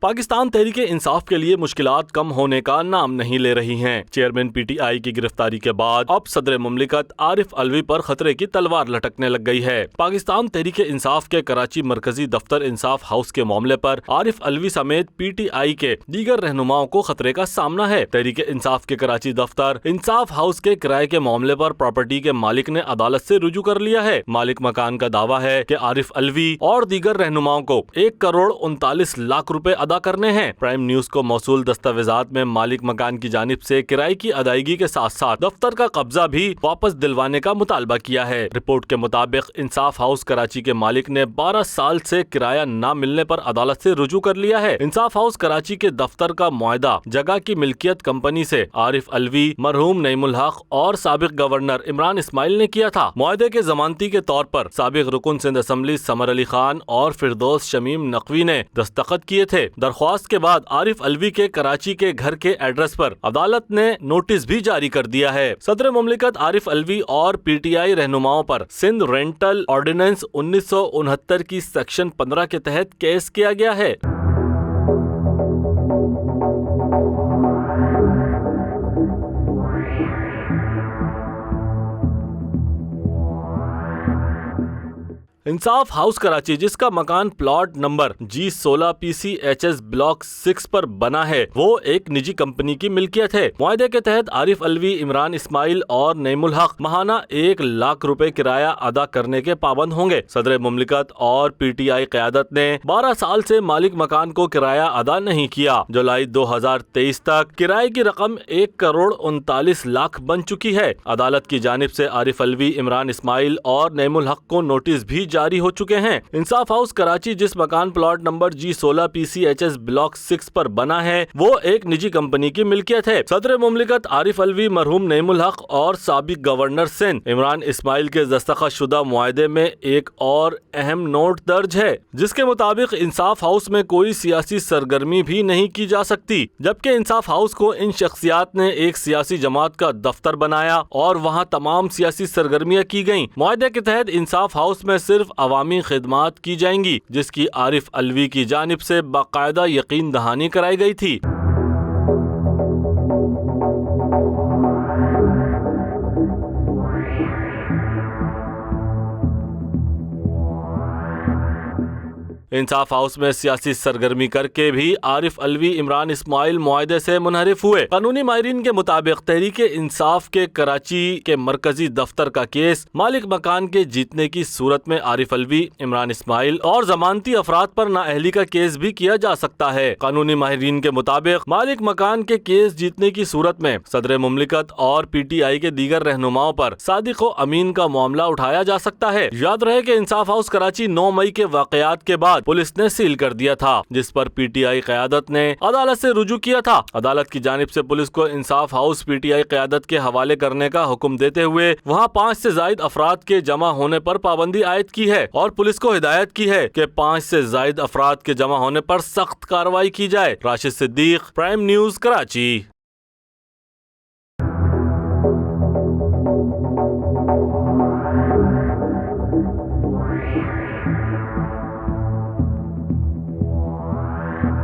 पाकिस्तान तहरीके इंसाफ के लिए मुश्किलात कम होने का नाम नहीं ले रही हैं। चेयरमैन PTI की गिरफ्तारी के बाद अब सदर मुमलिकत आरिफ अलवी पर खतरे की तलवार लटकने लग गई है। पाकिस्तान तहरीके इंसाफ के कराची मरकजी दफ्तर इंसाफ हाउस के मामले पर आरिफ अलवी समेत PTI के दीगर रहनुमाओं को खतरे का सामना है। तहरीके इंसाफ के कराची दफ्तर इंसाफ हाउस के किराए के मामले पर प्रॉपर्टी के मालिक ने अदालत से रुजू कर लिया है। मालिक मकान का दावा है कि आरिफ अलवी और दीगर रहनुमाओं को 1 करोड़ 39 लाख रुपए अदा करने हैं। प्राइम न्यूज को मौसूल दस्तावेजात में मालिक मकान की जानिब से किराए की अदायगी के साथ साथ दफ्तर का कब्जा भी वापस दिलवाने का मुतालबा किया है। रिपोर्ट के मुताबिक इंसाफ हाउस कराची के मालिक ने 12 साल से किराया न मिलने पर अदालत से रुजू कर लिया है। इंसाफ हाउस कराची के दफ्तर का मुआहदा जगह की मिल्कियत कंपनी से आरिफ अलवी, मरहूम नईमुल हक और साबिक गवर्नर इमरान इस्माइल ने किया था। मुआहदे के जमानती के तौर पर साबिक रुकन सिंध असम्बली समर अली खान और फिरदौस शमीम नकवी ने दस्तखत किए थे। दरख्वास्त के बाद आरिफ अलवी के कराची के घर के एड्रेस पर अदालत ने नोटिस भी जारी कर दिया है। सदर मुमलिकत आरिफ अलवी और PTI रहनुमाओं पर सिंध रेंटल ऑर्डिनेंस 1969 की सेक्शन 15 के तहत केस किया गया है। इंसाफ हाउस कराची, जिसका मकान plot number G16 PCHS block 6 पर बना है, वो एक निजी कंपनी की मिल्कियत है। मुआहदे के तहत आरिफ अलवी, इमरान इस्माइल और नईमुल हक माहाना 1 लाख रुपए किराया अदा करने के पाबंद होंगे। सदर मुमलिकत और PTI क़यादत ने 12 साल से मालिक मकान को किराया अदा नहीं किया। जुलाई 2023 तक किराए की रकम 1 करोड़ 39 लाख बन चुकी है। अदालत की जानिब से आरिफ अलवी, इमरान इस्माइल और नईमुल हक को नोटिस भी जारी हो चुके हैं। इंसाफ हाउस कराची, जिस मकान plot number G16 PCHS block 6 पर बना है, वो एक निजी कंपनी की मिल्कियत है। सदर मुमलिकत आरिफ अलवी, मरहूम नईमुल हक और साबिक गवर्नर सिंध इमरान इस्माइल के दस्तखत शुदा मुआहदे में एक और अहम नोट दर्ज है, जिसके मुताबिक इंसाफ हाउस में कोई सियासी सरगर्मी भी नहीं की जा सकती। जबकि इंसाफ हाउस को इन शख्सियात ने एक सियासी जमात का दफ्तर बनाया और वहाँ तमाम सियासी सरगर्मियाँ की गयी। मुआहदे के तहत इंसाफ हाउस में सिर्फ अवामी खिदमात की जाएंगी, जिसकी आरिफ अलवी की जानिब से बाकायदा यकीन दहानी कराई गई थी। इंसाफ हाउस में सियासी सरगर्मी करके भी आरिफ अलवी, इमरान इस्माइल मुआहदे से मुनहरिफ हुए। कानूनी माहिरीन के मुताबिक तहरीके इंसाफ के कराची के मरकजी दफ्तर का केस मालिक मकान के जीतने की सूरत में आरिफ अलवी, इमरान इस्माइल और जमानती अफराद पर नाअहली का केस भी किया जा सकता है। कानूनी माहिरीन के मुताबिक मालिक मकान के केस जीतने की सूरत में सदर मुमलिकत और PTI के दीगर रहनुमाओं पर सादिक व अमीन का मामला उठाया जा सकता है। याद रहे कि इंसाफ हाउस कराची 9 मई के वाकयात के बाद पुलिस ने सील कर दिया था, जिस पर PTI क़यादत ने अदालत से रुजू किया था। अदालत की जानिब से पुलिस को इंसाफ हाउस PTI क़यादत के हवाले करने का हुक्म देते हुए वहां 5 से ज़ायद अफराद के जमा होने पर पाबंदी आयद की है और पुलिस को हिदायत की है कि 5 से ज़ायद अफराद के जमा होने पर सख्त कार्रवाई की जाए। Rashid Siddiq, prime news, Karachi.